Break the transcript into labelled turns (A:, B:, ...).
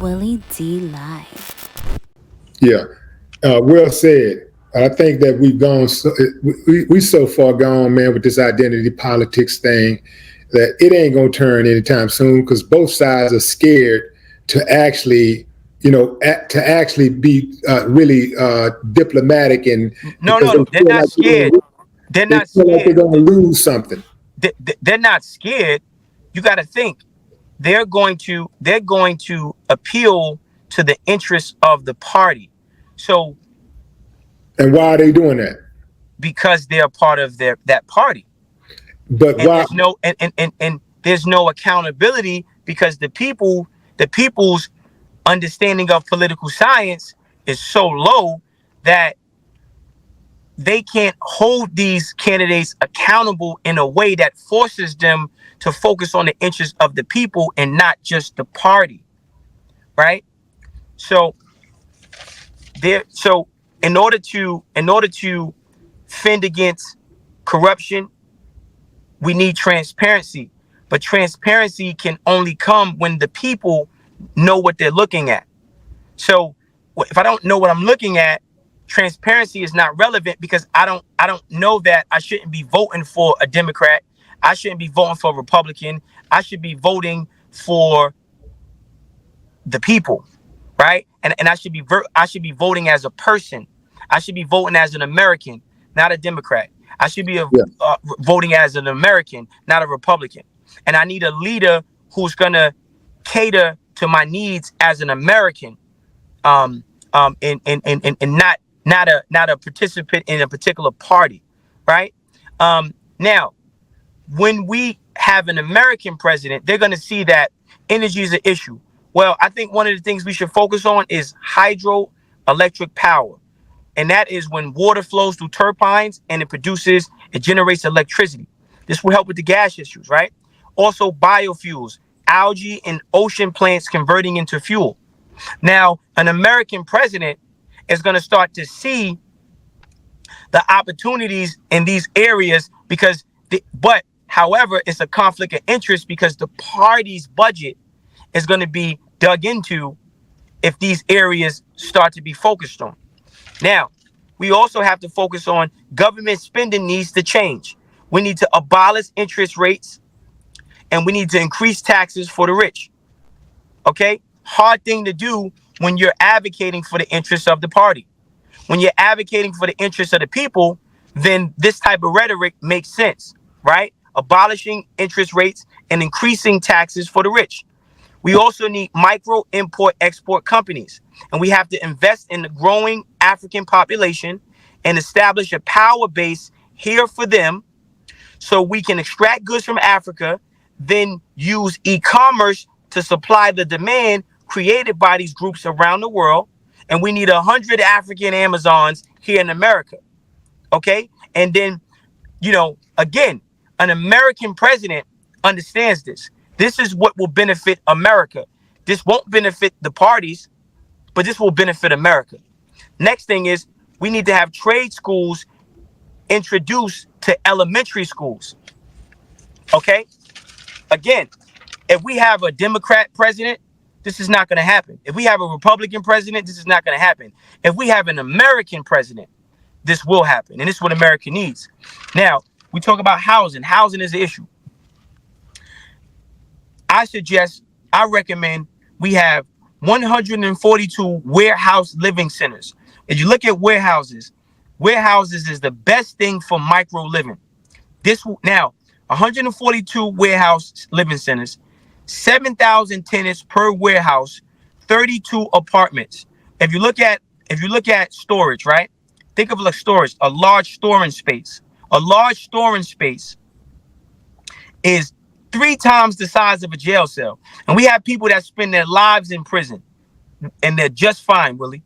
A: Willie D Live.
B: Yeah, well said. I think that we've gone we so far gone, man, with this identity politics thing that it ain't gonna turn anytime soon because both sides are scared to actually, to actually be really diplomatic, and
C: No,
B: because
C: no, no. They're not scared. They're
B: they
C: not
B: feel like they're
C: scared.
B: gonna lose something.
C: They're not scared. You got to think they're going to appeal to the interests of the party. So
B: And why are they doing that?
C: because they're part of that party,
B: But
C: and
B: why?
C: and there's no accountability because the people's understanding of political science is so low that they can't hold these candidates accountable in a way that forces them to focus on the interests of the people and not just the party, right? So so in order to fend against corruption, we need transparency. But transparency can only come when the people know what they're looking at. So if I don't know what I'm looking at, transparency is not relevant because I don't know that I shouldn't be voting for a Democrat. I shouldn't be voting for a Republican. I should be voting for the people, right? And I should be voting as a person. I should be voting as an American, not a Democrat. I should be
B: Yeah.
C: voting as an American, not a Republican. And I need a leader who's gonna cater to my needs as an American, and not a participant in a particular party, right? Now, when we have an American president, they're going to see that energy is an issue. Well, I think one of the things we should focus on is hydroelectric power. And that is when water flows through turbines and it generates electricity. This will help with the gas issues, right? Also, biofuels, algae and ocean plants converting into fuel. Now, an American president is going to start to see the opportunities in these areas but however, it's a conflict of interest because the party's budget is going to be dug into if these areas start to be focused on. Now, we also have to focus on government spending needs to change. We need to abolish interest rates and we need to increase taxes for the rich. Okay? Hard thing to do when you're advocating for the interests of the party. When you're advocating for the interests of the people, then this type of rhetoric makes sense, right? Abolishing interest rates and increasing taxes for the rich. We also need micro import export companies, and we have to invest in the growing African population and establish a power base here for them so we can extract goods from Africa, then use e-commerce to supply the demand created by these groups around the world. And we need 100 African Amazons here in America. Okay. And then, again, an American president understands this. This is what will benefit America. This won't benefit the parties, but this will benefit America. Next thing is we need to have trade schools introduced to elementary schools. Okay. Again, if we have a Democrat president, this is not going to happen. If we have a Republican president, this is not going to happen. If we have an American president, this will happen. And this is what America needs. Now, we talk about housing. Housing is an issue. I recommend we have 142 warehouse living centers. If you look at warehouses is the best thing for micro living. Now, 142 warehouse living centers, 7,000 tenants per warehouse, 32 apartments. If you look at storage, right? Think of like storage, a large storage space. A large storage space is 3 times the size of a jail cell. And we have people that spend their lives in prison and they're just fine, Willie.